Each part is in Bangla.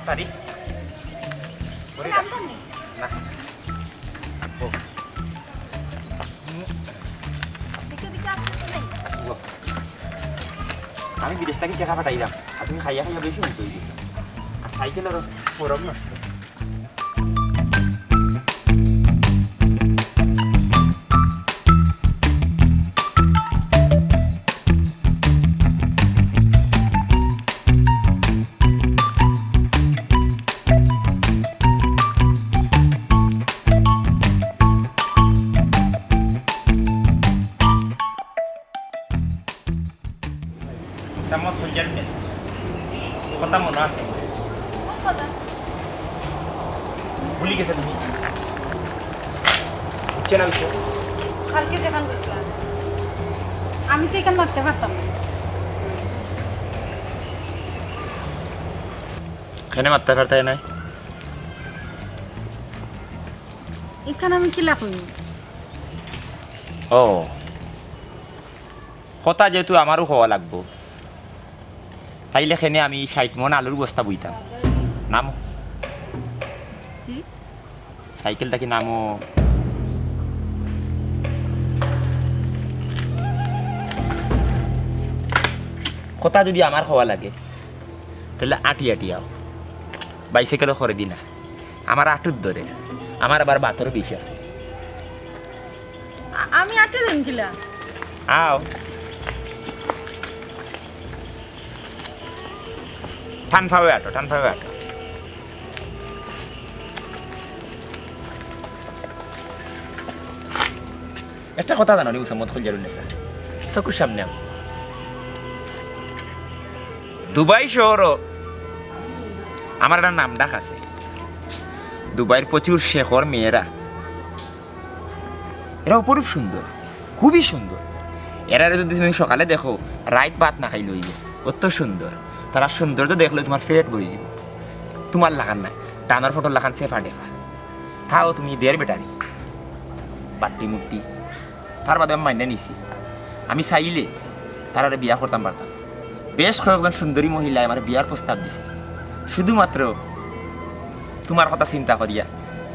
পারি না আমি বিদেশ থেকে টাকা পাঠাইলাম আর তুমি খাইয়া খাইয়া বেশি উল্টো হয়ে গেছো আর সাইকেলের ফোরম নষ্ট Estamos con Jermes. কথা মনে আছে ভুলি গেছে তুমি বুঝছো না বিষয় কালকে দেখান গেছিলাম আমি তো এখানে মারতে পারতাম না এখানে মারতে পারতে নাই এখানে আমি কি লাভ হইনি ও কথা যেহেতু আমারও হওয়া লাগবো তাইলে এখানে আমি 60 মণ আলুর বস্তা বইতাম নামো জি সাইকেলটা কি নামো কথা যদি আমার হওয়া লাগে তাহলে আটি আটি আও বাইসাইকেলও করে দি না আমার আটুর ধরে আমার আবার বাতরও বেশি আছে আমি আটে দেন কিলা আও ঠান ফাবে আটো একটা কথা জানো নি মুসাম্মদ খলজারুল নেসা চকুর সামনে দুবাই শহরও আমার একটা নাম ডাক আছে দুবাইয়ের প্রচুর শেখর মেয়েরা এরা অপরূপ সুন্দর খুবই সুন্দর এরা যদি তুমি সকালে দেখো রাত ভাত না খাই লইব অত সুন্দর তারা সৌন্দর্য দেখলে তোমার পেট ভরে যাব তোমার লাগান নাই টানার ফটো লাগান সেফা ডেফা তাও তুমি দেড় বেটারি বাট্টি মুক্তি তার বাদে আমি মাইনে নিছি আমি চাইলে তার বিয়া করতাম পারতাম বেশ কয়েকজন সুন্দরী মহিলা আমার বিয়ার প্রস্তাব দিছে শুধুমাত্র তোমার কথা চিন্তা করিয়া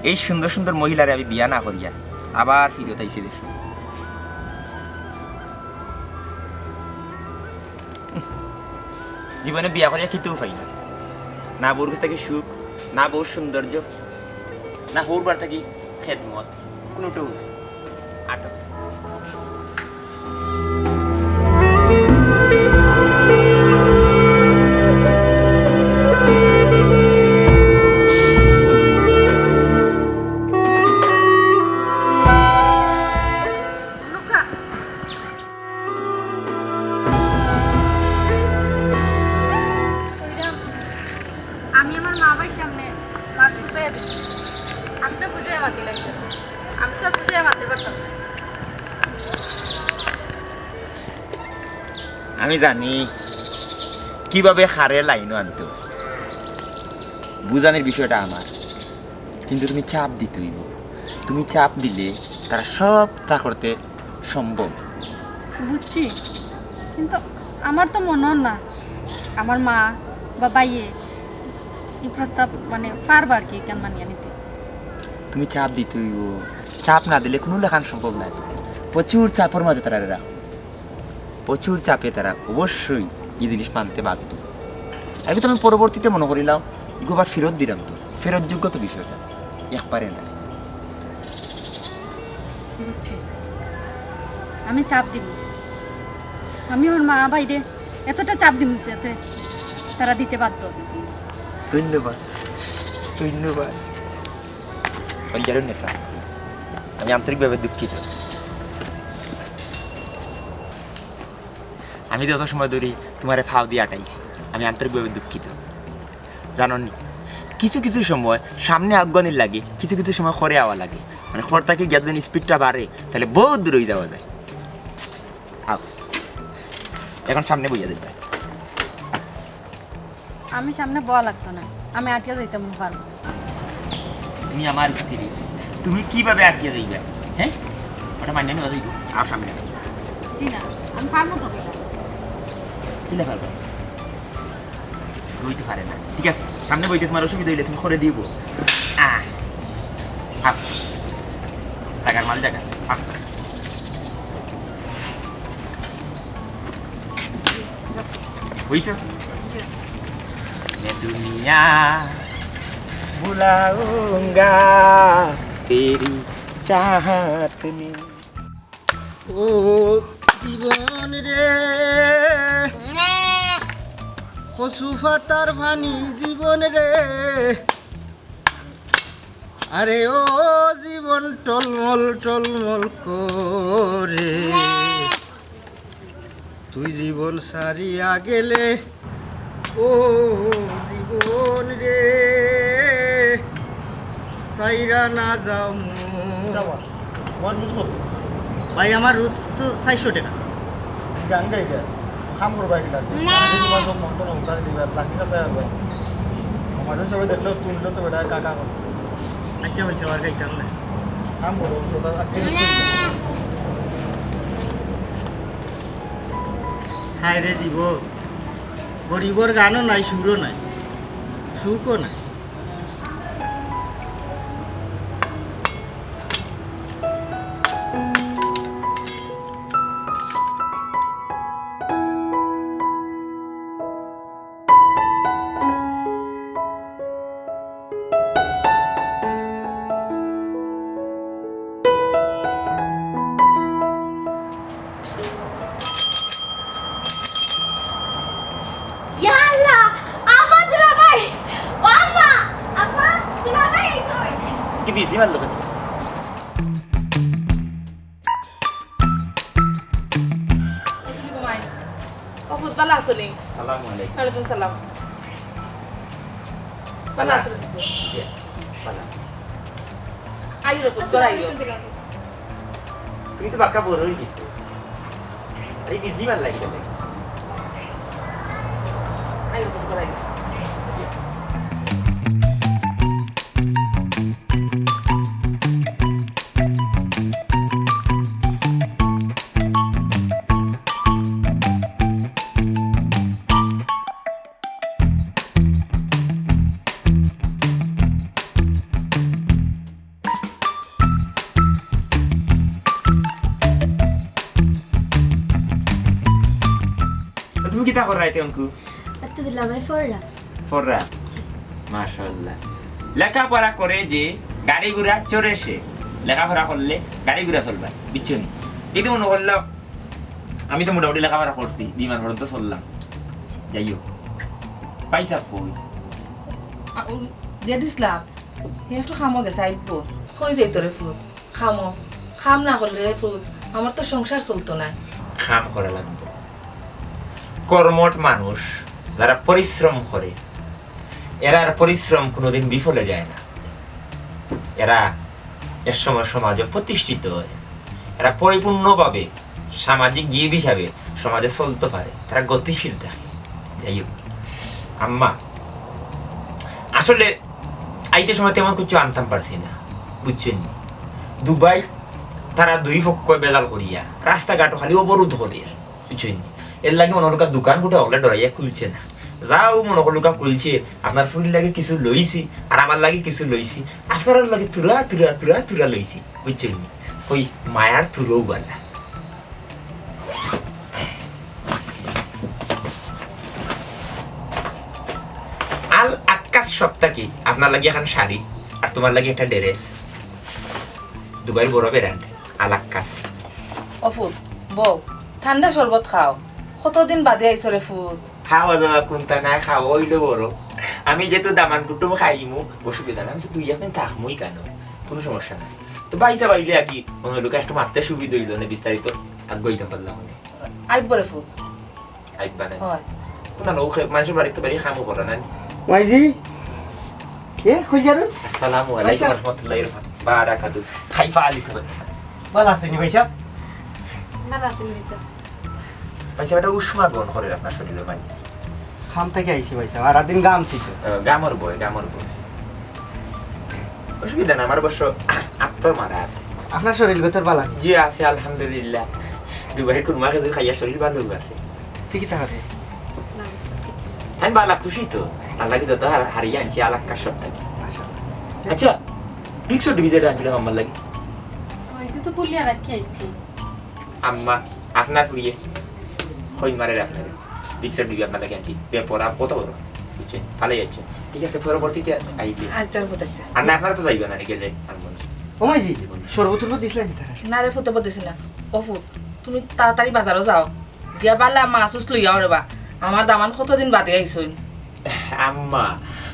এই সুন্দর সুন্দর মহিলারে আমি বিয়া না করিয়া আবার ফিরত আইছি দেশ জীবনে বিয়া করিয়া কিতেও পাই না না বউর কাছ থেকে সুখ না বউর সৌন্দর্য না হৌরবার থাকি খেদমত কোনোটাও নাই আটক আমি আমার মা ভাইয়ের সামনে মাছ বুঝাইয়া দিই আমি তো বুঝাইয়া মাতি লাগবে আমি তো বুঝাইয়া মারতে পারতাম না আমি জানি কিভাবে হারে লাইনও আনতো বুঝানোর বিষয়টা আমার কিন্তু তুমি চাপ দিতে হইব তুমি চাপ দিলে তারা সব তা করতে সম্ভব বুঝছি কিন্তু আমার তো মনে হয় না আমার মা বা বাইয়ে এই প্রস্তাব মানে পারবার কি কেন মানিয়ে নিতে তুমি চাপ দিতে হইব চাপ না দিলে কোনো লেখান সম্ভব নয় প্রচুর চাপের মাঝে তারা রাখো প্রচুর চাপে তারা অবশ্যই এই জিনিস মানতে বাধ্য আগে তো আমি পরবর্তীতে মনে করিলাম এগুবার ফেরত দিলাম তো ফেরত যোগ্য তো বিষয়টা একবারে না বুঝছি আমি চাপ দিব আমি ওর মা বাইরে এতটা চাপ দিব যাতে তারা দিতে বাধ্য ধন্যবাদ ধন্যবাদ খলজারুল নেসা আমি আন্তরিকভাবে দুঃখিত আমি যত সময় ধরি তোমার ফাও দিয়ে আটাইছি আমি আন্তরিকভাবে দুঃখিত জানি কিছু কিছু সময় সামনে আজ্ঞানির লাগে কিছু কিছু সময় খরে আওয়া লাগে মানে খরটাকে গিয়ে যদি স্পিডটা বাড়ে তাহলে বহুত দূর হয়ে যাওয়া যায় আও এখন সামনে বইয়া দেবে আমি সামনে বলা লাগতো না আমি আটকে যাইতাম পারবো তুমি আমার স্ত্রী তুমি কিভাবে আটকে যাইবে হ্যাঁ ওটা মান্য নেওয়া যাইব আর সামনে জি না আমি পারবো তো কি লেখা বইতে পারে না ঠিক আছে সামনে বইতে তোমার অসুবিধা হইলে তুমি করে দিব টাকার মাল টাকা বুঝছো मैं दुनिया बुलाऊंगा तेरी चाहत में ও জীবন রে কচু ফাতার ভানি জীবন রে আরে ও জীবন টলমল টলমল করে তুই জীবন সারিয়া গেলে ও জীবন রে সাইরা না যাও তোমার বুঝ কত ভাই আমার রোজ তো 400 টাকা গান গাইতে খাম করবা এটা তোমার সব মন্ত্র নমস্কার দিবা লাকি না পায় আমাদের সবাই দেখলো তুললো তো বেটা কাকা আচ্ছা বলছে আর গাইতাম না খাম করো ওটা আজকে হায় রে দিব গরিবর গানও নাই সুরও নাই সুখও নাই Yalla! Apa Durabai? Mama! Apa Durabai itu? কি বিজি মারলো কেন Ofut bala asli. সালাম আলাইকুম Waalaikum salam. Bala asli. Ayo reput gorai yo. তুমি তো বাক্কা বড় হয়ে গেছো এই বিজি মার লাগছে Ayo reput gorai. তুমি কি তা করাইতে অঙ্কু Itu Durabai Forla. ফররা মাশাআল্লাহ লেখাপড়া করে যে গাড়ি ঘোড়া চড়ে সে লেখাপড়া করলে গাড়ি ঘোড়া চলবা বিচ্ছু নি কিন্তু মনে করলাম আমি তো মোটামুটি লেখাপড়া করছি বিমান পর্যন্ত চললাম যাই হোক পয়সা কই Dia dislap. একটু খামো গেছে আইব কই যাই তোরে ফুট খামো খাম না করলে রে ফুট আমার তো সংসার চলতো না কাম করা লাগবে কর্মঠ মানুষ যারা পরিশ্রম করে এরা আর পরিশ্রম কোনোদিন বিফলে যায় না এরা এর সময় সমাজে প্রতিষ্ঠিত হয় এরা পরিপূর্ণভাবে সামাজিক জীব হিসাবে সমাজে চলতে পারে তারা গতিশীল থাকে যাই হোক আম্মা আসলে আইতে সময় তেমন কিছু আনতাম পারছি না বুঝছেন দুবাই তারা দুই পক্ষ বেজাল করিয়া রাস্তাঘাট খালি অবরোধ করে বুঝছেন এর লাগে মনে হলো দোকান গুটা হলে ডরাইয়া খুলছে না যাও মনে হলো খুলছে আপনার ফুল লাগে কিছু লইছি আর আমার লাগে কিছু লইছি আপনার লাগে তুরা তুরা তুরা তুরা লইছি বুঝছেন ওই মায়ার তুরও বালা আল আকাশ সপ্তাহ কি আপনার লাগে এখন শাড়ি আর তোমার লাগে একটা ড্রেস দুবাইয়ের বড় ব্র্যান্ড আল আকাশ অফুট বউ ঠান্ডা শরবত খাও কতদিন বাদে আইছো রে ফুট খাওয়া দাওয়া কোনটা না খাওয়া হইলো বড় আমি যেহেতু দামান কুটুম খাইমু অসুবিধা না আমি তো দুই এখন থাকমুই কেন কোনো সমস্যা নাই তো বাইসা বাইলে আর কি কোনো লোক একটু মারতে সুবিধা হইল না বিস্তারিত আগ্রহিত পারলাম আইব রে ফুট আইবা না হয় কোনো লোক মানুষের বাড়িতে বাড়ি খামো করা না মাইজি কে কই যাবেন আসসালামু আলাইকুম রহমতুল্লাহি বারাকাতু খাইফা আলাইকুম ভালো আছেন ভাই সাহেব Mana sih bisa? বাইসা এটা উষ্মা গ্রহণ করে আপনার শরীরে ভাই খাম থেকে আইছি ভাই সাহেব আর দিন গাম ছিল গামর বই অসুবিধা না আমার অবশ্য আত্মর মারা আছে আপনার শরীর গতর বালা জি আছে আলহামদুলিল্লাহ দুবাই কুরমা খেজুর খাইয়া শরীর ভালো আছে ঠিকই থাকে তাই বালা খুশি তো তার লাগে যত হারিয়ে আনছি আলাক্কা সব থাকে আচ্ছা পিক্সো ডিভিজেটা আনছিলাম আমার লাগে ওইটা তো বলি আর কি আইছি আম্মা আপনার প্রিয়ে কই মারে আপনার পিক্সো ডিভি আপনার লাগে আনছি পেপরা কত বড় বুঝছেন ভালো যাচ্ছে ঠিক আছে পরবর্তীতে আইবে আচ্ছা বুঝাচ্ছা আর না আপনারা তো যাইবে না গেলে আনবো না ওমাইজি সর্বত দিছিলেন তারা না রে ফুতে বলতেছি না ও ফুট তুমি তাড়াতাড়ি বাজারও যাও দিয়া পারলে মাছ উস লইয়াও রে বা আমার দামান কতদিন বাদে আইসইন আম্মা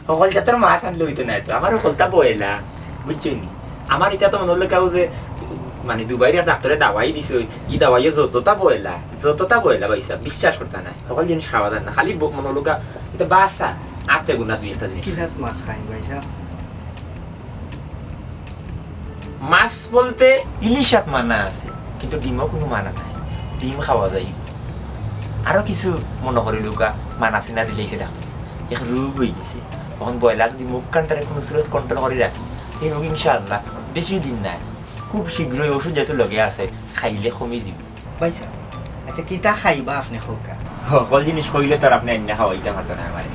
সকল জাতের মাছ আনলে হইতো না তো আমার সকলটা বয়লা বুঝছেন আমার এটা তো মনে হলো কেউ যে মানে দুবাইরে ডাক্তারে দাওয়াই দিছে ই দাওয়াইয়ে যতটা বয়লা পাইছা বিশ্বাস করতে না সকল জিনিস খাওয়া যায় না খালি মনে হলো এটা বাসা আতে গুণা দুই একটা জিনিস কি জাত মাছ খাই ভাইসা মাছ বলতে ইলিশাত মানা আছে কিন্তু ডিমও কোনো মানা নাই ডিম খাওয়া যায় আরো কিছু মনে করি লোকা মানা চিনা দিলেইছে ডাক্তার এখন রোগ হয়ে গেছে তখন বয়লা যদি মুখ কানটারে কোনো সুরত কন্ট্রোল করে রাখি এই রোগ ইনশাআল্লাহ বেশি দিন নাই খুব শীঘ্রই ওষুধ যেহেতু লগে আছে খাইলে কমে যাব ভাইসা আচ্ছা কিতা খাইবা আপনি খোকা সকল জিনিস কইলে তো আর আপনি এনে খাওয়াইতে পারতো না আমার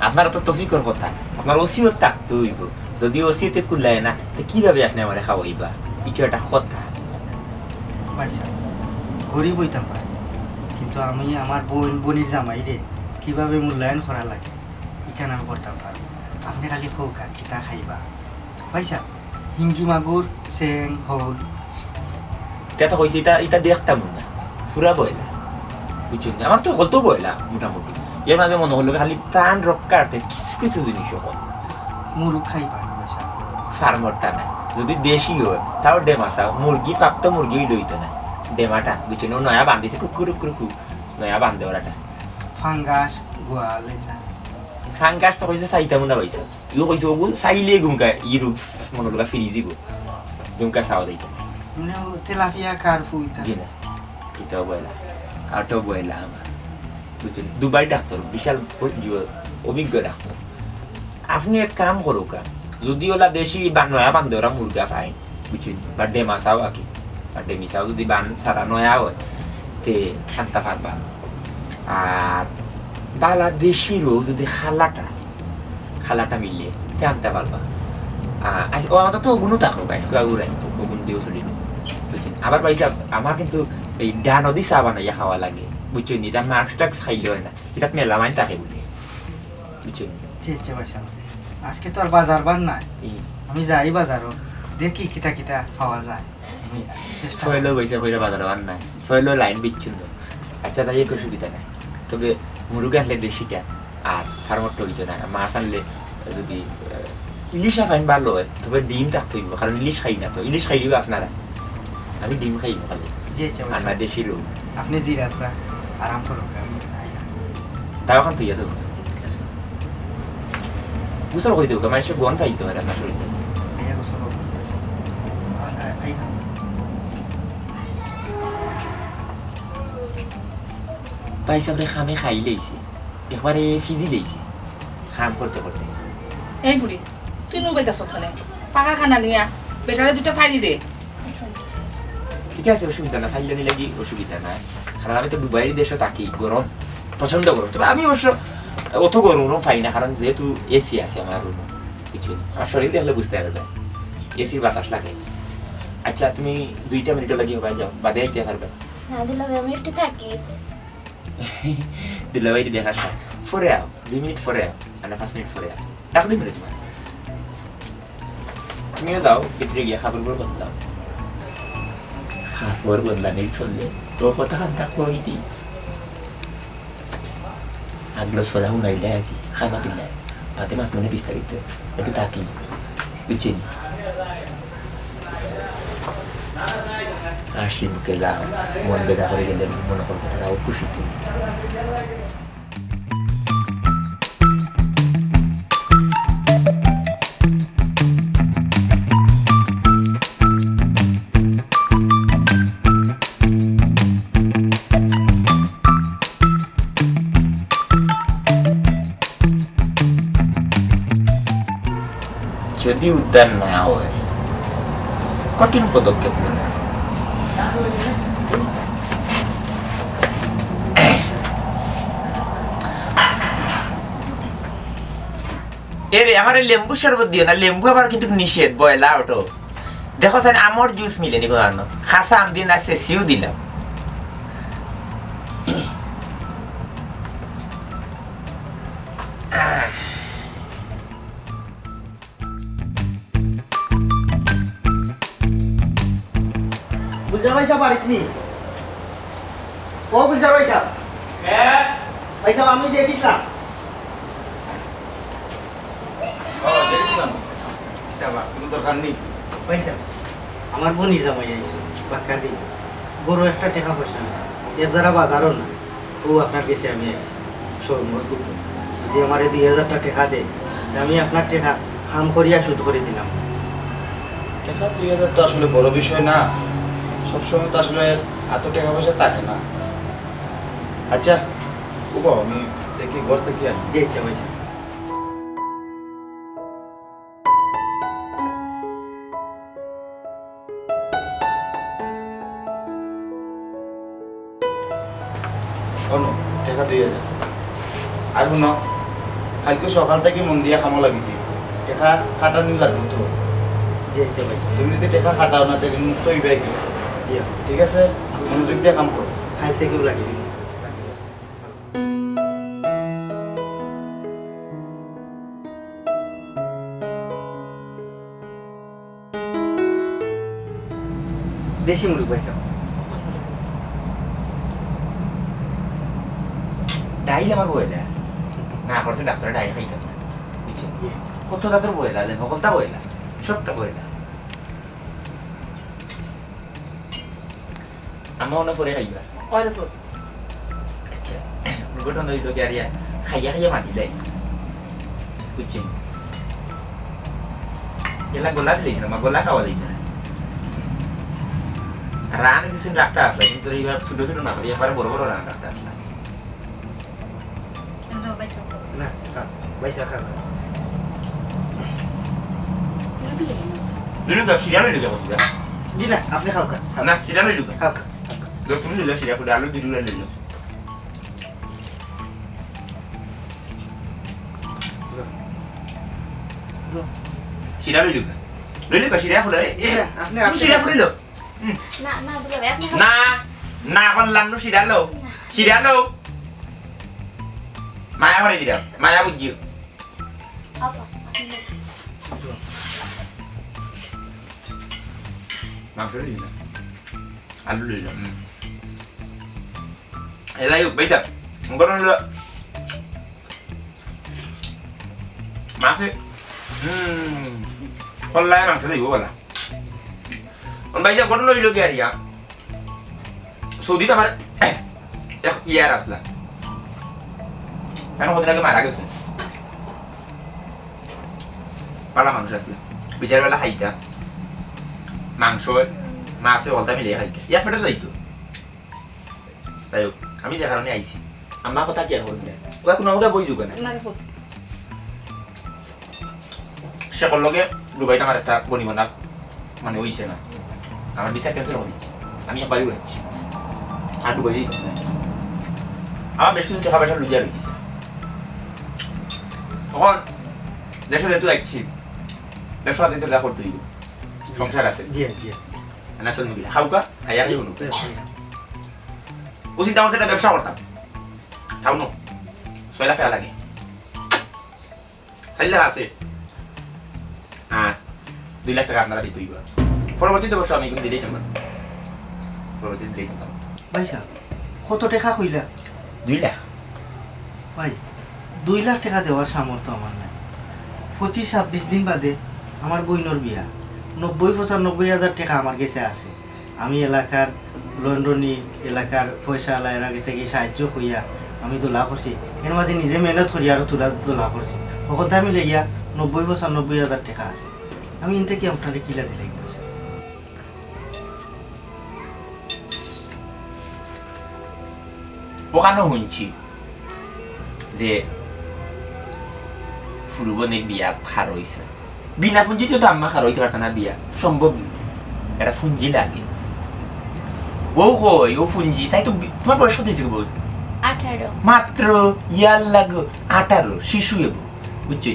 আপনার তো তফিকর কথা আপনার ওসিয়ত থাকতে হইব যদি ওসিয়তে কুলায় না তো কিভাবে আপনি আমার খাওয়াইবা এটা একটা কথা ভাইসা গরিব হইতাম পারে কিন্তু আমি আমার বোনের জামাই রে কিভাবে মূল্যায়ন করা লাগে এখানে আমি করতাম পারবো আপনি খালি খোকা কিতা খাইবা ভাইসা হিঙ্গি মাগুর চেং হল এটা তো হয়েছে এটা দেখতাম না পুরা বয়লা বুঝছেন আমার তো হতো বয়লা মোটামুটি এর মাঝে মনে হলো খালি প্রাণ রক্ষার্থে কিছু কিছু জিনিস হয় মুরুখ খাইবা ভাইসা ফার্মারটা না যদি দেশি হয় তাও ডেমা চাও মুরগি প্রাপ্ত মুরগি লইতো না ডেমাটা বুঝছেন ও নয়া বান্ধিছে কুকুর কুকুর নয়া বান্ধে ওরাটা ফাঙ্গাস গোয়াল এটা ফাঙ্গাস তো কইছে চাইতাম না পাইছা ইও কইছে ওগুলো চাইলে গুমকা ইরু মনে লগা ফিরি দিব গুমকা চাও দিতে মানে তেলাপিয়া কারফু ইতা জি না এটাও বয়লা আরটাও বয়লা আমার বুঝছেন দুবাই ডাক্তার বিশাল অভিজ্ঞ ডাক্তার আপনি এক কাম করো কা যদি ওলা দেশি বা নয়া বান্ধে ওরা মুরগা পায় বুঝছেন বা ডেমা চাও আকি বা ডেমি চাও যদি বান সারা নয়া হয় তে খান্তা পারবা আর বাংলাদেশিরও যদি খালাটা মিললে তে আনতে পারবা ও আমাদের তো ওগুলো থাকো বাইসকা উড়াই ওগুলো দিয়েও চলি বুঝছেন আবার পাইসা আমার কিন্তু এই ডান নদী চা বানাইয়া খাওয়া লাগে বুঝছেন এটা মার্কস টাক্স খাইলে হয় না এটা মেলা মাইন থাকে বলে বুঝছেন চেয়েছে ভাইসা আজকে তো আর বাজার বার নাই আমি যাই বাজারও দেখি কিতা কিতা পাওয়া যায় আমি চেষ্টা ফয়লো বইসা ফয়লো বাজার আর নাই ফয়লো লাইন বিচ্ছিন্ন আচ্ছা তাই একটু সুবিধা নাই তবে মুরগি আনলে দেশিটা আর ফার্মারটা হইতো না মাছ আনলে যদি ইলিশ ফাইন ভালো হয় তবে ডিম থাকতে হইব কারণ ইলিশ খাই না তো ইলিশ খাই দিব আপনারা আমি ডিম খাইব খালি যেয়েছে আর না দেশি লোক আপনি জিরাত বা আরাম করো তাও এখন তুই দেবো বুঝল কই দেবো মানুষের বন পাইতো আর আপনার শরীরে পাইসা আপনি খামে খাই লেইছে একবারে ফিজি লেইছে খাম করতে করতে এই ফুড়ি তুই নো বাইতা সথানে পাকা খানা নিয়া বেটারে দুটা ফাইলি দে ঠিক আছে অসুবিধা না ফাইল লাগি অসুবিধা নাই কারণ আমি তো দুবাই দেশে থাকি গরম পছন্দ গরম তবে আমি অবশ্য অত গরমও পাই না কারণ যেহেতু এসি আছে আমার রুমে কিছু আমার শরীর দেখলে বুঝতে পারবে এসির বাতাস লাগে আচ্ছা তুমি 2 মিনিট লাগি হবে যাও বাদে আইতে পারবে না দিলে আমি একটু থাকি দিলাবাই দেখা আসা পরে আও 2 মিনিট পরে আও আর 5 মিনিট পরে আও ডাক দিন বলেছি তুমিও যাও ভিতরে গিয়ে খাবার বদলাও খাবার বদলা নেই চললে তোর কথা হান্তা কই দি আগলো সোলা উনাইলে আর কি খানা দিলে পাতে মাত মনে বিস্তারিত একটু থাকি বুঝছেন হাসি মুখে যাও মন বেদা করে গেলে মনে করবো তারাও খুশি তুমি যদি উদ্ধার না হয় কঠিন পদক্ষেপ নেবে কে রে আমার এই লেম্বু শরবত দিও না, লেম্বু আবার কিন্তু নিষেধ, বয়লা ওটো। দেখো স্যার আমার জুস মিলেনি কোনো খাসা আম দিন আসছে সিউ দিলাম। গুলজার ভাই সাহেব বাড়িতে নি? ও গুলজার ভাই সাহেব, ভাই সাহেব আমি যে দিছিলাম কোনো দরকার নেই। ভাই সাহেব আমার বোনির জামাই আইছে বাক্কা দিন, বড় একটা টাকা পয়সা না, এর যারা বাজারও না, ও আপনার কাছে আমি আইছি শোরমোর কুকুর। যদি আমার 2000 টাকা দেয় আমি আপনার টাকা হাম করিয়া শোধ করে দিলাম। টাকা 2000 তো আসলে বড় বিষয় না, সবসময় তো আসলে এত টাকা পয়সা থাকে না। আচ্ছা উবা আমি দেখি ঘর থেকে আসি। যে ইচ্ছা ভাই সাহেব। শোনো টাকা 2000 আর শুনো কালকে সকাল থেকে মন দিয়া খামো লাগিছি, টাকা খাটানি লাগবে তো। যে ইচ্ছা ভাই সাহেব। তুমি যদি টাকা খাটাও না তাহলে মুখ তো ইবাই কি, জি ঠিক আছে? মনোযোগ দিয়ে কাম করো। খাইল থেকেও লাগিয়ে দিন। দেশি মুরগ ভাই সাহেব। ডাইল আমার বয়লা না করছে ডাক্তার ডাইল খাইতাম না, বুঝছো? জি কত জাতের বয়লা যে সকলটা বয়লা, সবটা বয়লা। আমার মনে পরে খাইবা। ওরে ফুট আচ্ছা গঠন হইল কি আরিয়া খাইয়া খাইয়া মাতি দেয়, বুঝছি? এলা গোলা দিয়েছে না, গোলা খাওয়া দিয়েছে না। রান দিয়েছেন রাখতে আসলে, কিন্তু এইবার ছোট ছোট না করি এবার বড় বড় রান রাখতে আসলে। না খান ভাই সাহেব খান। লুলু দাও, সিরিয়াল লুলু যাবো তোরা। জি না আপনি খাও খান। না সিরিয়াল লুলু খাও খাও। দাও, তুমি লুলু সিরিয়াল ফুটে আলু দিলু লুলু। সিরিয়াল লুলু লুলু কা সিরিয়াল ফুটে আপনি তুমি সিরিয়াল ফুটে লো না না দুলা ভাই আপনি না না করলাম নো সিরিয়াল লো সিরিয়াল লো মায়া করে দিলাম মায়া বুঝিও আপা মাংস লইলাম আলু লইলাম এলাই বেটা গরম লো মাছে কল্লায় মাংস দিব বলা ভাইজা গরম লইল কি আরিয়া সৌদিতে আমার এক ইয়ার আসলা কেন ওদের আগে মারা গেছে পালা মানুষ আসলে বিচারবেলা খাইতা মাংস মাছে অলতা মিলিয়ে খাইতা ইয়া ফেটে যাইতো তাই হোক আমি যে কারণে আইছি আমার কথা কি আর বলবে ও এখন আমাকে বই যোগ না না রে ফুট সে লগে ডুবাইতে আমার একটা বনিবনা মানে হইছে না আমার ভিসা ক্যান্সেল হয়ে দিচ্ছে আমি বাড়ি যাচ্ছি আর ডুবাই দিচ্ছি আমার বেশ কিছু টাকা পয়সা লুজিয়া রয়েছে তখন দেশে যেহেতু যাচ্ছি ব্যবসা দিতে দেখা করতে হইব সংসার আছে জি জি না চল মিলে খাউকা খাইয়া খাই উনু ও চিন্তা করছে একটা ব্যবসা করতাম খাও নো 6 লাখ টাকা লাগে 4 লাখ আছে আর 2 লাখ টাকা আপনারা দিতে হইব পরবর্তীতে অবশ্য আমি কিন্তু দিলেই থাকবো পরবর্তীতে দিলেই থাকবো ভাই সাহেব কত টাকা কইলা? 2 লাখ ভাই 2 লাখ টাকা দেওয়ার সামর্থ্য আমার নাই। 25-26 দিন বাদে আমার বইনর বিয়া, 90-95 হাজার টাকা আমার কাছে আছে। আমি এলাকার লন্ডনী এলাকার পয়সাওয়ালা এর কাছ থেকে সাহায্য করিয়া আমি দোলা করছি, এর মাঝে নিজে মেহনত করি আরও তোলা দোলা করছি। সকলটা আমি লইয়া 90-95 হাজার টাকা আছে। আমি ইন থেকে আপনাকে কিলা দিলে পয়সা ওখানে শুনছি যে ফুরুবনের বিয়া খার হয়েছে বিনা পুঞ্জিতে তো আম্মা খার হইতে পারত না বিয়া সম্ভব এটা পুঞ্জি লাগে ও কই ও পুঞ্জি তাই তো তোমার বয়স কত হয়েছে বল 18 মাত্র ইয়ার লাগো 18 শিশু এবো বুঝছি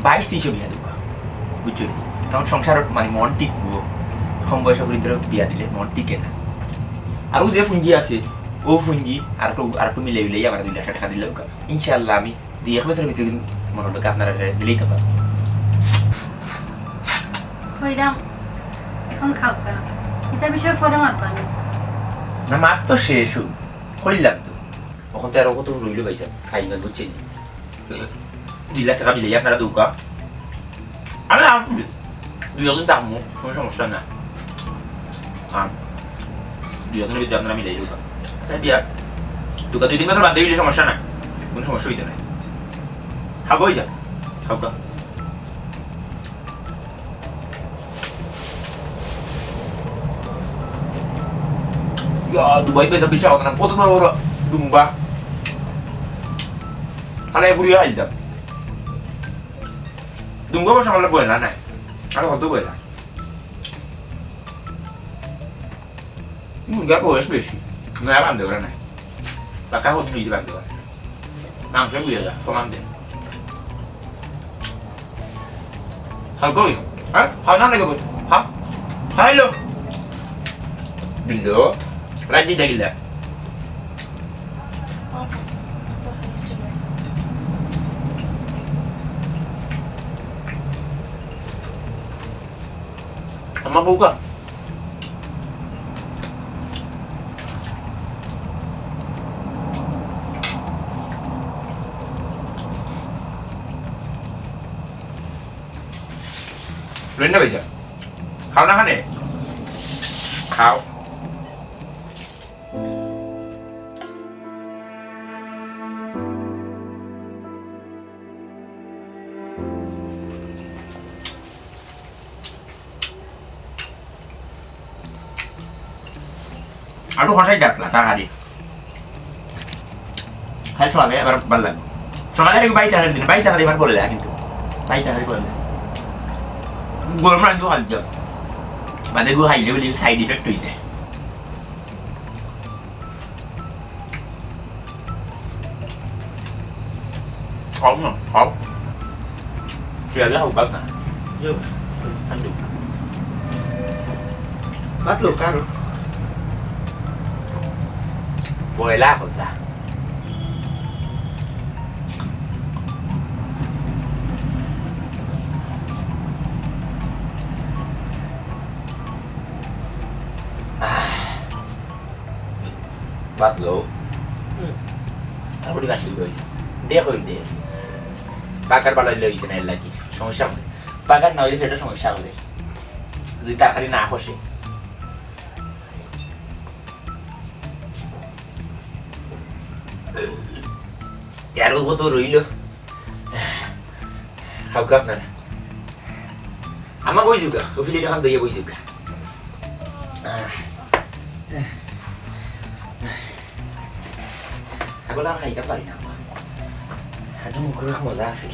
22-23 বিয়া দোকা বুঝছো তখন সংসারত মানে মন টিকবো কম বয়সের ভিতরে বিয়া দিলে মন টিকে না আর ও যে ফুঞ্জি আছে ও ফুঞ্জি আর একটু মিলে মিলেই আমার 2 লাখ টাকা দিলে ইনশাল্লাহ আমি 2-1 বছরের ভিতরে মনে হলো আপনারা মিলেইতে পারবো হইলাম এখন খাও কা এটা বিষয়ে পরে মাতবা না মাত তো শেষ হইলাম তো এখন তো আরো কত রইল ভাইসা খাই না বুঝছেন 2 লাখ টাকা মিলেই আপনারা দোকা আমি আসবো 2 জন থাকবো কোনো সমস্যা না আর 2 জনের ভিতরে আপনারা মিলেই দোকা আচ্ছা বিয়া দোকা 2-3 বছর বাদ দিলে সমস্যা না কোনো সমস্যা হইতে নাই খাবো যা খাওকা ya Dubai bisa bisa karena foto orang dumba kalau yang kuliah aja dumba mau sama boleh nana kalau foto boleh enggak boleh spesies nggak apa anda orang pakai hobi di bantu nang saya boleh ya sama anda hal kau ya hal nana kau hah halo dulu Lagi dah gila. Sama buka. Lên đâu bây giờ? Khao nó này. Khao. Aduh kok saya gas lah kang Adi. Hai soalnya balang. Soalnya aku baik hari mana boleh lah gitu. Baik hari boleh. Gue malah jual aja. Pada gue hai level side effect tu itu. Om. Siapa yang hukum na? Yo, andu. Bat lo karo. Boleh lah kota. Bat lo. Aku dikasih guys. Dia kau dia. Bakar balai lagi sana lagi. সমস্যা হবে বাগান না হইলে সেটা সমস্যা হবে যদি তরকারি না খসে আর ও তো রইল খাও কা আপনারা আমার বই যুগা ও ফিলে এখন দইয়ে বই যুগা আগলা খাইতে পারি না হাতে মুখে মজা আছে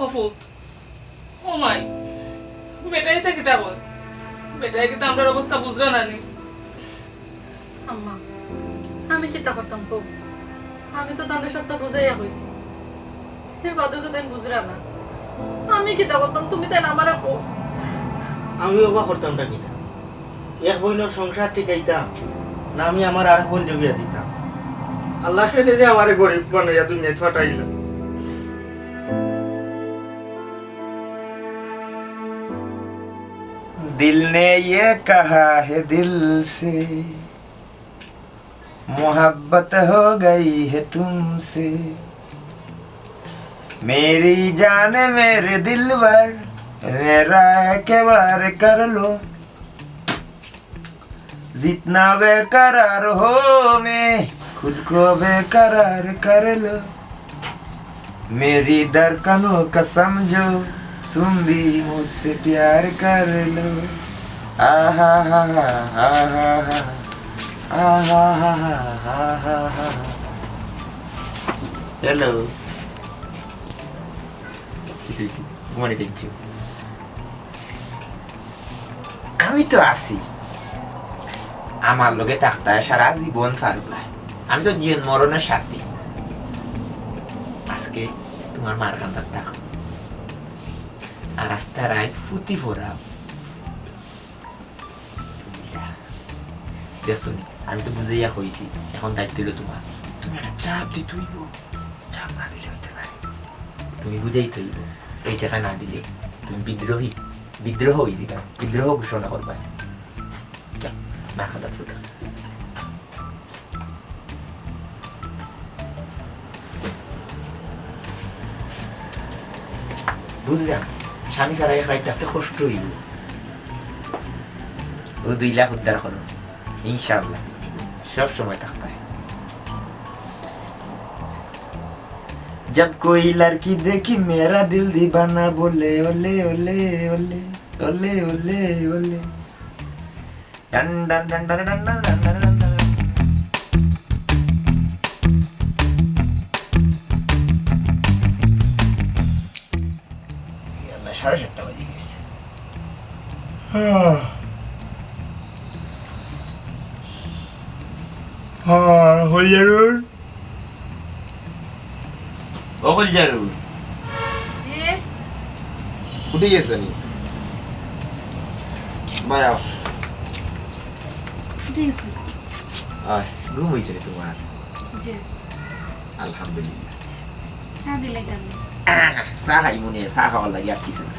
অফুত ও মাই বেটাই থাকি তাবল বেটাই কি আমরার অবস্থা বুঝরা না নি আম্মা আমি কি তা করতাম কো আমি তো তাদের সত্য বুঝাইয়া হইছি এর বাদে তো দেন বুঝরা না আমি কি তা করতাম তুমি তাই আমারে কো আমি ওবা করতামটা কি এক বোনের সংসার টিকাইতাম না আমি আমার আর বোন বিয়া দিতাম আল্লাহ খেলে যে আমারে গরিব বানাইয়া দুনিয়া ছটাইল दिल ने ये कहा है दिल से मोहब्बत हो गई है तुमसे मेरी जान मेरे दिलवर मेरा एतबार कर लो जितना बेकरार हो मैं खुद को बेकरार कर लो मेरी धड़कनों का समझो तुम भी मुझसे प्यार कर लो आहा हा हा आहा हा आहा हा हा आहा हा हेलो কিতেছি মনে দেখছো আমি তো আছি আমার লগে থাকতে সারা জীবন পারব না আমি তো জীবন মরণের সাথী। আজকে তোমার মার কান্দার দেখো, আর রাস্তার আয় ফুটি ফোরাও। দেখুন আমি তো বুঝাইয়া হয়েছি, এখন দায়িত্ব হলো তোমার। তুমি একটা চাপ দিতে হইব, চাপ না দিলে হইতে পারে। তুমি বুঝাইতে হইব, এই টাকা না দিলে তুমি বিদ্রোহ হয়ে দিবা, বিদ্রোহ ঘোষণা করবা। যাও না খাতা ফুটা। বুঝলাম স্বামী ছাড়া এক রাইট থাকতে কষ্ট হইব। ও 2 লাখ উদ্ধার করো ইনশাআল্লাহ, সব সময় থাকতে। जब कोई लड़की देखी मेरा दिल दीवाना बोले ओले ओले ओले ओले ओले ओले done done done done done done done done done. यार 7:30 बजे गए। हाँ हो जरूर ওগুল জরুর। উঠে গেছে নি ভাই? আয় ঘুম হয়েছে রে তোমার? আলহামদুলিল্লাহ। চা খাই মনে চা খাওয়ার লাগে আর কিছু না।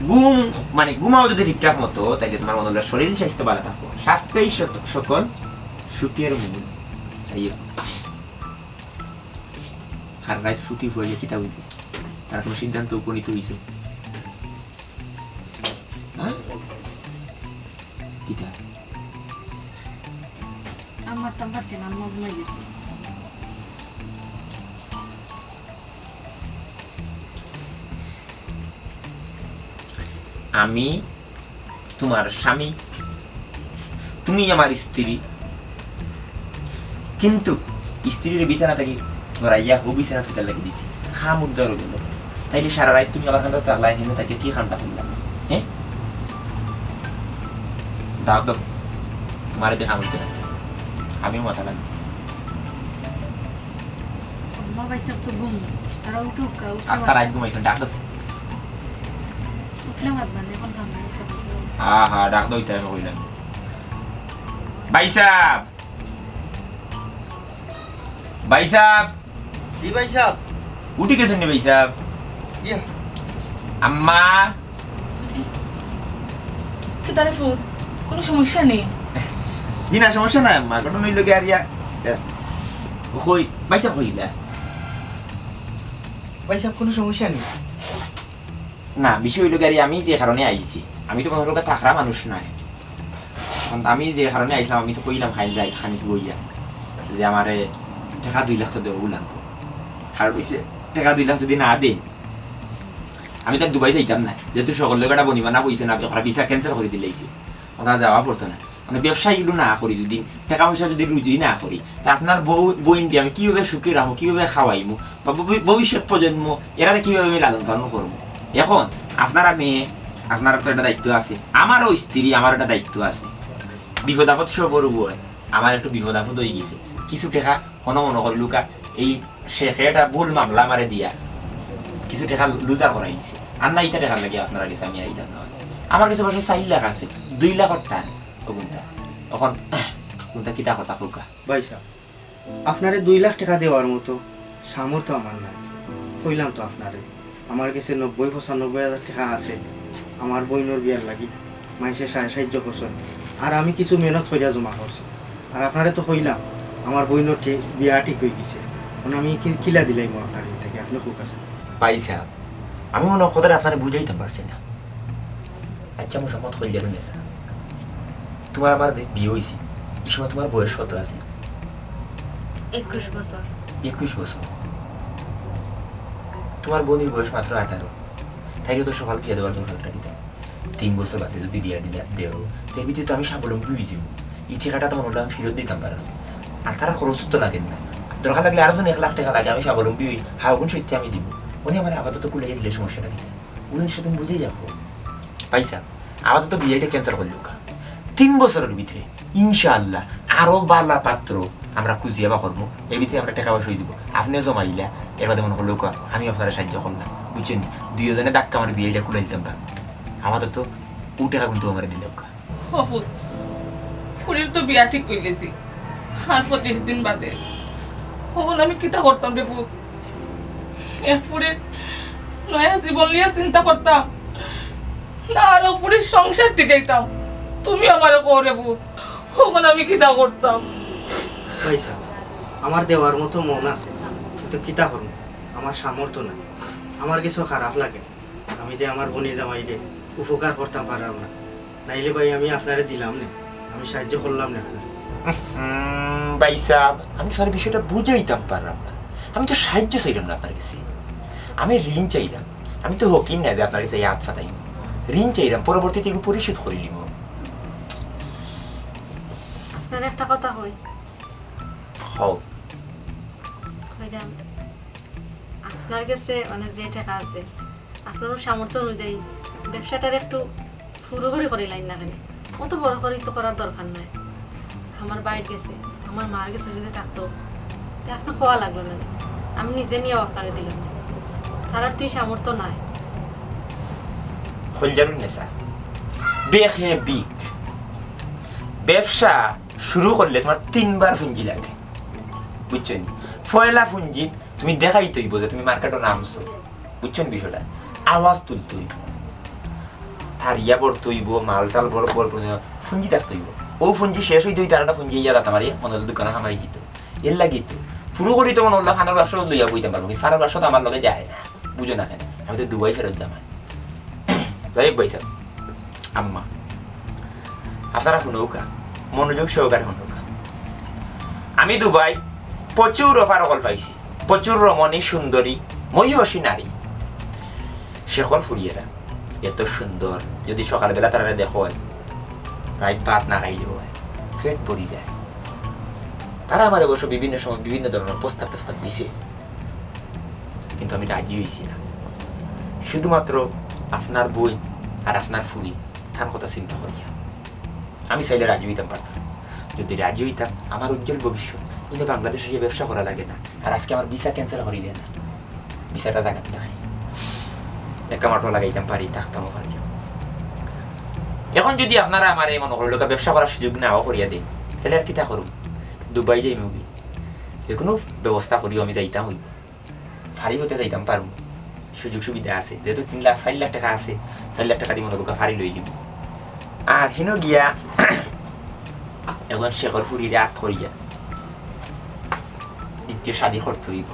ঘুম মানে ঘুমাও যদি ঠিকঠাক মতো, তাইলে তোমার মনে হলো শরীর স্বাস্থ্য ভালো থাকবো। স্বাস্থ্যই সকল সুখের মূল। তাই আর রাত ছুটি হয়ে যায় কিতা বুঝি, তার কোনো সিদ্ধান্ত উপনীত হয়েছে? কিতা আমার তো পারছি না, আম্মা ঘুমাই গেছে। আমি তোমার স্বামী, তুমি আমার স্ত্রী, কিন্তু স্ত্রীর বিছানা থেকে ধরাইয়া হো বিছানা থেকে লাগিয়ে দিছি, খাম উদ্ধার হইল। তাইলে সারা রাত তুমি আমার খানটা তার লাইন তাকে কি খানটা করলাম? হ্যাঁ দাও দাও, তোমার দেখা হইতে না, আমিও মাথা লাগবে। আম্মা বাইসা তো ঘুম, তারা উঠুক আর তার আজ ঘুমাইছেন, ডাক দাও। উঠলে মাত বানে এখন খাম না সব। হ্যাঁ হ্যাঁ ডাক দাও, আমি কইলাম। ভাই সাহেব, ভাই সাহেব, জি ভাই সাহেব। উঠে গেছেন নি ভাই সাহেব? জি আম্মা। কি তারে ফুট, কোনো সমস্যা নেই? জি না সমস্যা নাই আম্মা, ঘটনা হইল কি আর ইয়া কই ভাই সাহেব কইলা ভাই সাহেব কোনো সমস্যা নেই। না, বিষয় হইল কি আর আমি যে কারণে আইছি, আমি তো কোনো লোকের থাকরা মানুষ নাই। আমি যে কারণে আইছিলাম, আমি তো কইলাম হাইল রাইট খানিক বইয়া যে আমারে টাকা 2 লাখ তো দেবো লাগবো। আর কইছে টাকা 2 লাখ যদি না দেন আমি তো দুবাই যাইতাম না, যেহেতু সকল লোকেরা বনিবা না কইছে না, আপনারা ভিসা ক্যান্সেল করে দিলেইছে, ওনারা যাওয়া পড়তো না। মানে ব্যবসায়ীগুলো না করি, যদি টাকা পয়সা যদি রুজি না করি, তা আপনার বইন দিয়ে আমি কিভাবে সুখী রাখবো, কিভাবে খাওয়াইমু, বা ভবিষ্যৎ প্রজন্ম এরা কিভাবে আমি লালন পালন করবো? এখন আপনারা মেয়ে, আপনার তো একটা দায়িত্ব আছে, আমারও স্ত্রী, আমার একটা দায়িত্ব আছে। বিপদ আপদ সব বড় বই, আমার একটু বিপদ আপদ হয়ে গেছে, কিছু টাকা মনে মনে করি লুকা এই শেখে একটা ভুল মামলা মারে দিয়া কিছু টাকা লুজার করাই দিছে। আর না ইটা টাকা লাগে আপনারা গেছে, আমি আইলাম না। আমার কাছে বসে 4 লাখ আছে, 2 লাখের টান ওগুনটা। এখন কোনটা কিতা কথা লুকা? ভাই সাহেব, আপনারে 2 লাখ টাকা দেওয়ার মতো সামর্থ্য আমার নাই। কইলাম তো আপনারে, আমার কাছে 90-95 হাজার টাকা আছে আমার বইনোর বিয়ার লাগি, মানুষের সাহায্য করছেন, আর আমি কিছু মেহনত হইয়া জমা করছি। আর আপনারে তো কইলাম আমার বইনোর বিয়া ঠিক হয়ে গেছে, এখন আমি কিলা দিলাম আপনার থেকে, আপনি খুব আছে পাইছা। আমি মনে কথাটা আপনারা বুঝাইতে পারছি না। আচ্ছা মোসাম্মত হয়ে যাবেন না স্যার, তোমার আমার যে বিয়ে হয়েছে এই সময় তোমার বয়স কত আছে? 21 বছর। 21 বছর। তোমার বোনের বয়স মাত্র 18। তাইলে তো সকাল বিয়ে দেওয়ার দরকারটা দিতে 3 বছর বাদে যদি বিয়ে দেও, তার ভিতরে তো আমি স্বাবলম্বী হয়ে যাবো। এই টাকাটা তো মনে হলো আমি ফেরত দিতাম পারলাম, আর তারা খরচ তো লাগেন না। দরকার লাগলে আরো 1 লাখ টাকা লাগে, আমি স্বাবলম্বী হই, হাওগুন সত্যি আমি দিব। উনি আমার আপাতত কুলাইয়া দিলে সমস্যাটা দিতে, উনির সাথে তুমি বুঝেই যাবো। পাইসা আপাতত বিয়েটা ক্যান্সেল করল 3 বছরের ভিতরে ইনশাআল্লাহ আরো বালা পাত্র আমরা খুঁজিয়া বা করবো এই ভিতরে আমরা টাকা পয়সা হয়ে যাবো আপনিও জমাইলা এর বাদে মনে করলো আমি আপনারা সাহায্য করলাম বুঝছেন দুইজনে ডাক্কা আমার বিয়েটা খুলে দিতাম পার আমাদের তো টাকা কিন্তু আমার দিল ফুত ফুলের তো বিয়া ঠিক করে গেছি আর 25 দিন বাদে তখন আমি কিতা করতাম রে ফুত এক ফুলের নয়া জীবন নিয়ে চিন্তা করতাম না আরো ফুলের সংসার টিকাইতাম তুমি আমারও করে ফুত তখন আমি কিতা করতাম পয়সা আমার দেওয়ার মতো মন আছে কিন্তু কিতা করুন আমার সামর্থ্য নাই আমার কিছু খারাপ লাগে আমি যে আমার বোনের জামাইরে উপকার করতাম পারলাম না নাইলে ভাই আমি আপনারে দিলাম না আমি সাহায্য করলাম না আপনার ভাই সাহেব আমি স্যার বিষয়টা বুঝাইতাম পারলাম না আমি তো সাহায্য চাইলাম না আপনার কাছে আমি ঋণ চাইলাম আমি তো হকিন না যে আপনার কাছে হাত ফাটাইম ঋণ চাইলাম পরবর্তীতে এগুলো পরিশোধ করে নিব আপনার একটা কথা হই হও কইরাম আপনার কাছে মানে যে টাকা আছে আপনারও সামর্থ্য অনুযায়ী ব্যবসাটার একটু শুরু করে লাইন না কেন অত বড় করে তো করার দরকার নাই আমার বাইর গেছে আমার মার গেছে যদি থাকতো তা আপনার খাওয়া লাগলো না আমি নিজে নিয়েও আপনারে দিলাম তার আর তুই সামর্থ্য নাই খলজারুন নেশা বেখে বিক ব্যবসা শুরু করলে তোমার 3 বার পুঁজি লাগে বুঝছেন পয়লা পুঁজি তুমি দেখাই তৈব যে তুমি মার্কেটে নামছো বুঝছেন বিষয়টা আওয়াজ তুলতে হইব হারিয়া পড়তে হইব মালটাল বড় বড় পুঁজি থাকতে হইব ও পুঁজি শেষ হইতে হইতে আরেকটা পুঁজি ইয়া দাঁড়া মারিয়া মনে হল দোকানে হামাই দিত এর লাগিত পুরো করি তো মনে হল ফানার ব্যবসা লইয়া বইতে পারবো কিন্তু ফানার ব্যবসা তো আমার লগে যায় না বুঝো না কেন আমি তো দুবাই ফেরত যামান যাই বইসা আম্মা আপনারা শুনৌকা মনোযোগ সহকারে শুনৌকা আমি দুবাই প্রচুর অফার অকল পাইছি প্রচুর রমণী সুন্দরী মহিষী নারী শেখর ফুরিয়েরা এত সুন্দর যদি সকালবেলা তারা দেখো রাত ভাত না খাইলেও হয় পেট ভরি যায় তারা আমার অবশ্য বিভিন্ন সময় বিভিন্ন ধরনের প্রস্তাব প্রস্তাব দিছে কিন্তু আমি রাজি হয়েছি না শুধুমাত্র আপনার বই আর আপনার ফুরি তার কথা চিন্তা করিয়া আমি চাইলে রাজি হইতাম পারতাম যদি রাজি হইতাম আমার উজ্জ্বল ভবিষ্যৎ কিন্তু বাংলাদেশে গিয়ে ব্যবসা করা লাগে না আর আজকে আমার ভিসা ক্যান্সেল করি দেয় না ভিসাটা জায়গাতে নাই একটা মাঠও লাগাইতাম পারি থাকতামও পারি এখন যদি আপনারা আমার এই মনে করল ব্যবসা করার সুযোগ নাও করিয়া দেয় তাহলে আর কিতা করুন দুবাই যাই মুভি যে কোনো ব্যবস্থা করিও আমি যাইতাম হইব ফারি হতে যাইতাম পারবো সুযোগ সুবিধা আছে যেহেতু 3 লাখ 4 লাখ টাকা আছে 4 লাখ টাকা দিয়ে মনে করো ফারি লই দিব আর হেন গিয়া এখন শেখর ফুরিরে আট করিয়া দ্বিতীয় শাদী করতে হইব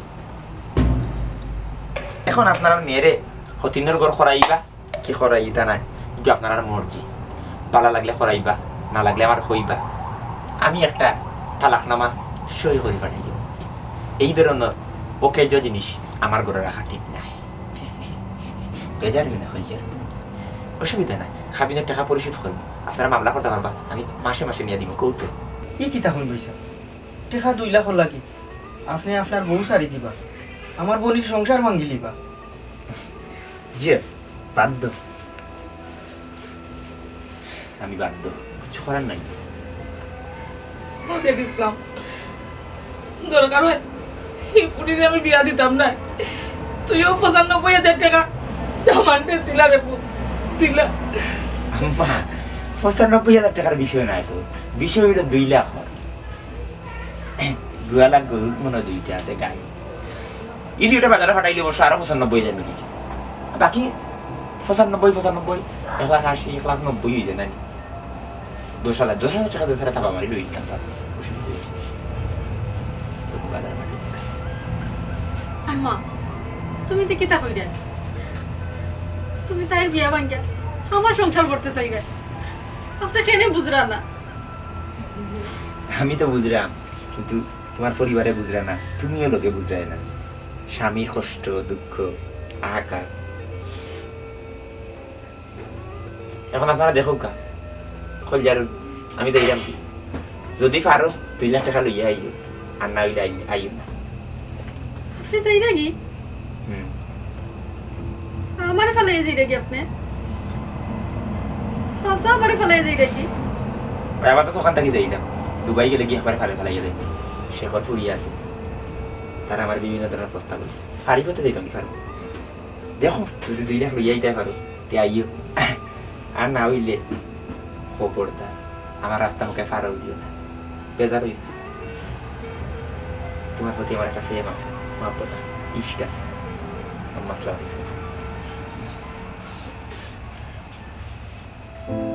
এখন আপনার মেয়েরে হতিনের ঘর খরাইবা কি খরাই তা নাই কিন্তু আপনার আর মর্জি ভালো লাগলে খরাইবা না লাগলে আমার হইবা আমি একটা তালাকনামা সই করে পাঠাই দিব এই ধরনের ওকে যে জিনিস আমার ঘরে রাখা ঠিক নাই বেজার না হয়ে অসুবিধা নাই খাবিনের টাকা পরিশোধ করবো আপনারা মামলা করতে পারবা আমি মাসে মাসে নিয়ে দিব কৌটো কি কিতা হন বইসা টেকা 2 লাখ লাগি আপনি আপনার বউ সারি দিবা আমার বোনের সংসার ভাঙ্গি লিবা জি বাধ্য আমি বাধ্য কিছু করার নাই হতে দিছিলাম দরকার হয় এই ফুলিরে আমি বিয়া দিতাম না তুইও 95,000 টাকা দামানতে দিলা রে পুত দিলা আম্মা 95,000 টাকার বিষয় নাই তো বিষয় হইল 2 লাখ 2 লাখ গরুর মনে দুইটা আছে গাই ইডিওটা বাজারে ফাটাইলে অবশ্য আরো 95,000 মিলি বাকি 95 1,80,000 1,90,000 হয়ে যায় নানি 10,000 টাকা দিয়ে তাবা মারি লই দিতাম আম্মা তুমি তো কিতা কইরা তুমি তাই বিয়া ভাঙ্গা আমার সংসার করতে চাই গা আপনি কেন বুঝরা না আমি তো বুঝলাম কিন্তু তোমার পরিবারে বুঝরা না তুমিও লোকে বুঝরাই না স্বামীর কষ্ট দুঃখ আহাকার এখন আপনারা দেখো কা কল জারুন আমি দেখলাম কি যদি পারো 2 লাখ টাকা লইয়া আইও আর না হইলে আইও না আপনি চাই নাকি আমার ফেলাই যাই নাকি আপনি আচ্ছা আমার ফেলাই যাই নাকি আমার তো ওখান থেকে যাই না দুবাই গেলে গিয়ে একবার ফেলাইয়া যাই শেখর ফুরি আছে, তারা আমার বিভিন্ন ধরনের প্রস্তাব আছে। ফাড়ি করতে দিতাম পারবো, দেখো যদি 2 লাখ লইয়া দিতে পারো তে আইও, আর না হইলে খবরটা আমার রাস্তা মুখে ফাড়া হইও না, বেজার হইও না। তোমার প্রতি আমার একটা প্রেম আছে, মহব্বত আছে, ইশক আছে, মাসলা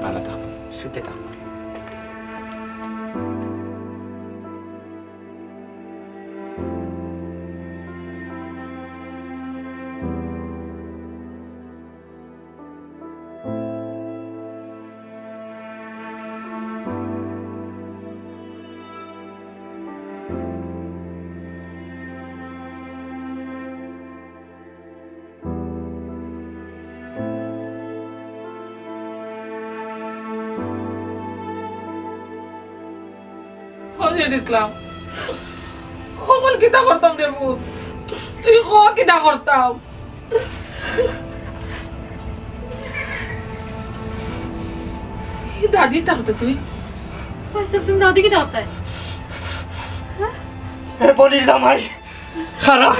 ভালো থাকবো, সুখে থাকবো। হজরত ইসলাম হবল কিতা করতাম রে ভূত, তুই ক কিতা করতাম? দাদি থাকতো তুই ভাইসাব তুমি দাদি কি দাওতায়? বনির জামাই খারাপ।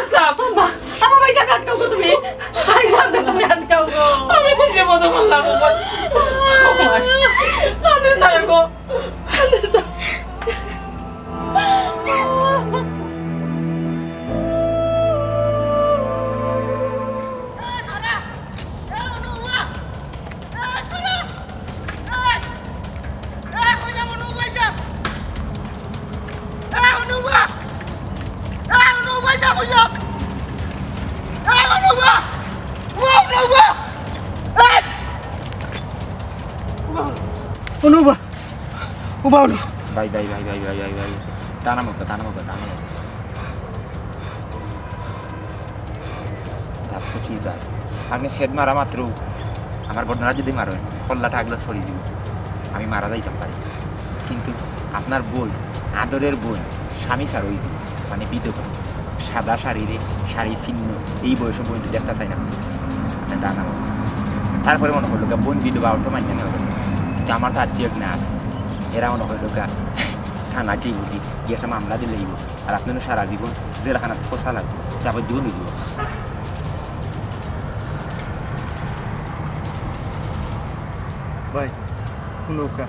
ইসলাম আমার ভাইসাব আটকাও গো তুমি, ভাইসাব তুমি আটকাও গো। আমি খুব বিপদ করলাম। কানে তারে গো, অনুবা উবা অনু ভাই ভাই ভাই ভাই ভাই ভাই ভাই টানা মুখ টানা মুখ টানা মুখ তারপর কি যায় আপনি সেদ মারা মাত্র আমার ঘটনা যদি মারেন কল্লাটা আগলাস ফরি দিব, আমি মারা যাইতাম পারি। কিন্তু আপনার বোন, আদরের বোন, স্বামী ছাড় ওই মানে বিধবা, সাদা শাড়ি ফিন্ন, এই বয়সে বোনটি দেখতে চাই না আপনি টানা মুখ। তারপরে মনে করলো বোন বিধবা অটো মানতে নেওয়া যে আমার তো আত্মীয় না আছে, এরা মনে করলো থানা যাইব কি একটা মামলা দিলে যাইব, আর আপনার সারা জীবন জেলখানাতে পোষা লাগবে, যাবজ্জীবন হইব। ভাই নৌকা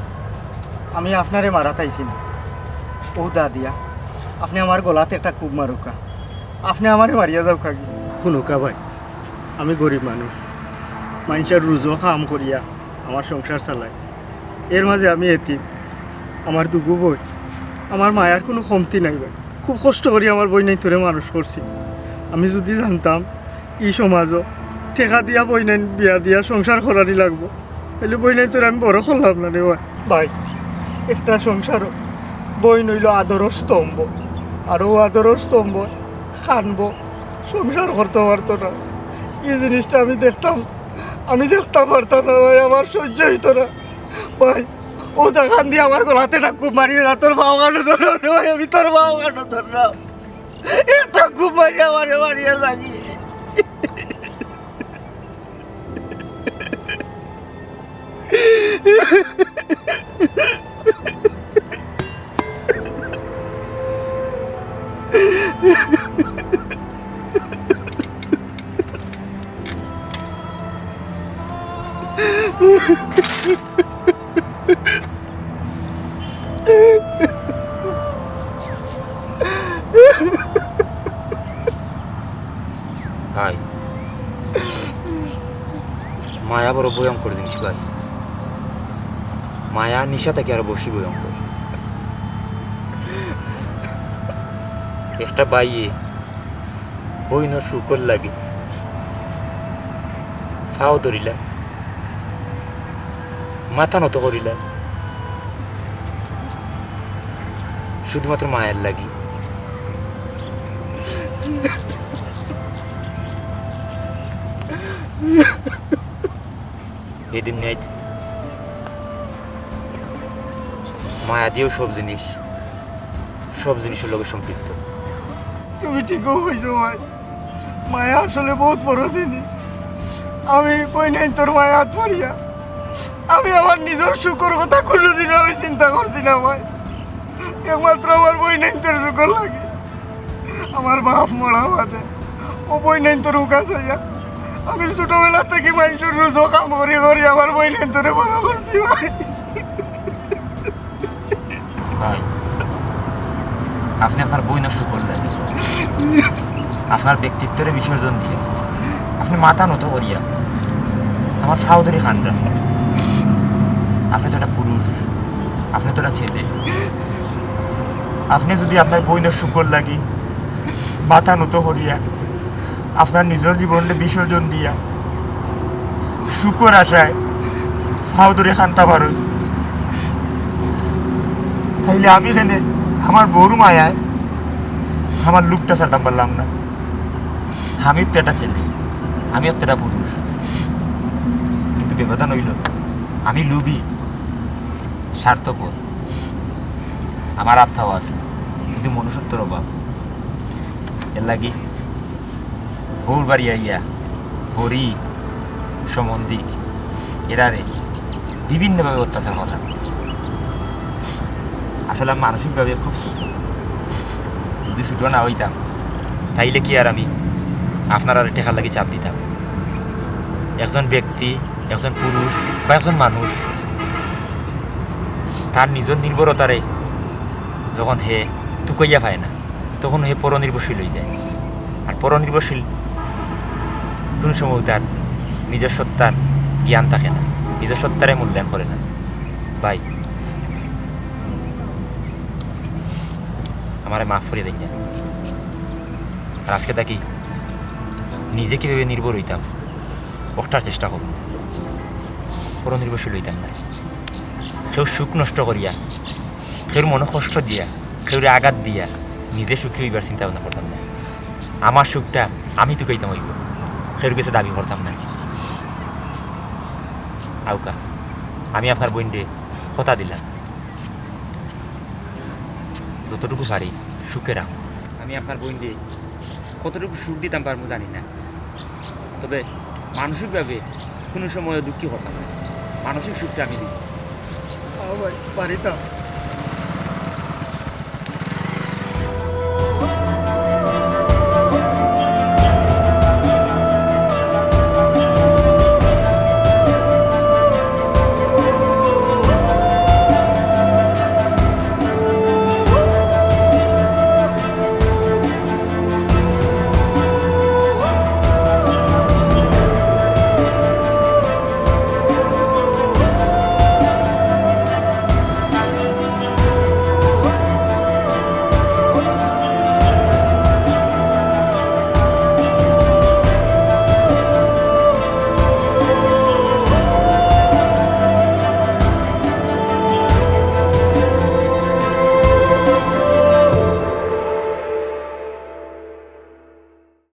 আমি আপনারে মারা তাইছি না, ও দাদিয়া আপনি আমার গলাতে একটা কুব মারুকা, আপনি আমারে মারিয়া যাও খাগি। শুনুকা ভাই আমি গরিব মানুষ, মানুষের রুজো কাম করিয়া আমার সংসার চালাই, এর মাঝে আমি এতিম, আমার দুগু বই, আমার মায়ার কোনো কমতি নাই ভাই, খুব কষ্ট করি আমার বই নাই তোরে মানুষ করছি। আমি যদি জানতাম এই সমাজও টেকা দিয়া বই নাই বিয়া দিয়া সংসার করানি লাগবো, এলে বই নাই তোর আমি বড় করলাম না রে ভাই। একটা সংসার বই নইল আদরের স্তম্ভ, আর ও আদরের স্তম্ভ খানব সংসার করতে পারতো না। এই জিনিসটা আমি দেখতাম পারতাম না ভাই, আমার সহ্য হইতো না ভাই। ও দেখান দিয়ে আমার গলাতে একটা খুব মারিয়ে না, তোর ভাও গানো ধর ভাই, আমি তোর ভাও গানো ধরলাম, একটা খুব মারিয়ে আমারে মারিয়ে লাগি। ভাই মায়া বড় ভয়ঙ্কর জিনিস ভাই, মায়া নিশা থেকে আরো বেশি ভয়ঙ্কর। একটা বাইয়ে বইন শুকর লাগে ফাও ধরিলা, মাথা নত করিলা, শুধুমাত্র মায়ের লাগি। এদিন নেই মায়া দিয়েও সব জিনিসের লোকের সম্পৃক্ত। তুমি ঠিকও হয়েছো ভাই, মায়া আসলে বহুত বড় জিনিস। আমি বই নাই তোর মায়া হাত পড়িয়া আমি আমার নিজের সুখের কথা কোনোদিন আমি চিন্তা করছি না ভাই। একমাত্র আমার বই নাই তোর সুখর লাগে। আমার বাপ মরা বাদে ও বই নাই তোর উকা চাইয়া আমি ছোটবেলা থেকে মানুষের রোজও কাম করি করি আমার বই নাই তোরে বড় করছি ভাই। ভাই আপনি আপনার বই নষ্ট করলেন, আপনার ব্যক্তিত্বের বিসর্জন দিয়ে আপনি মাথা নত করিয়া আমার ফাউদরি খানরা। আপনি তো একটা পুরুষ, আপনি তো একটা ছেলে। আপনি যদি আপনার বইনের শুকর লাগি মাথা নত করিয়া আপনার নিজের জীবনটা বিসর্জন দিয়া শুকর আশায় ফাউদরি খানতা পারেন, তাইলে আমি এখানে আমার বড় মায়ায় আমার লুকটা ছাড়তাম পারলাম না। আমি তো একটা ছেলে, আমি তো একটা পুরুষ, কিন্তু ব্যবধান হইল আমি লুবি, স্বার্থপর। আমার আত্মাও আছে কিন্তু মনুষ্যত্বর অভাব। এর লাগি বউর বাড়ি আইয়া হরি সম্বন্ধী এরারে বিভিন্নভাবে অত্যাচার করলাম। আসলে আমি মানসিকভাবে খুব ছোট, যদি ছোট না হইতাম তাইলে কি আর আমি আপনার আর টেকার লাগি চাপ দিতাম? একজন ব্যক্তি, একজন পুরুষ বা একজন মানুষ তার নিজের নির্ভরতারে যখন হে টুকাইয়া পায় না তখন হে পরনির্ভরশীল হয়ে যায়। আর পরনির্ভরশীল কোন সময় তার নিজের সত্তার জ্ঞান থাকে না, নিজের সত্তারে মূল্যায়ন করে না। ভাই আমারে মাফ করে দেন না। আর আজকে তাকি নিজে কীভাবে নির্ভর হইতাম ওটার চেষ্টা করব, পরনির্ভরশীল হইতাম না। কেউ সুখ নষ্ট করিয়া, কেউ মনে কষ্ট দিয়া, কেউ আঘাত দিয়া নিজে সুখী হইবার চিন্তা ভাবনা করতাম না। আমার সুখটা আমি টুকাইতাম হইব, কেউ কাছে দাবি করতাম না। আউকা আমি আপনার বইন্ডে কথা দিলাম যতটুকু পারি সুখে রাখ। আমি আপনার বইন্ডে কতটুকু সুখ দিতাম পারবো জানি না, তবে মানসিকভাবে কোনো সময় দুঃখী হতাম না। মানসিক সুখটা আমি দিই। ভাই পারিতাম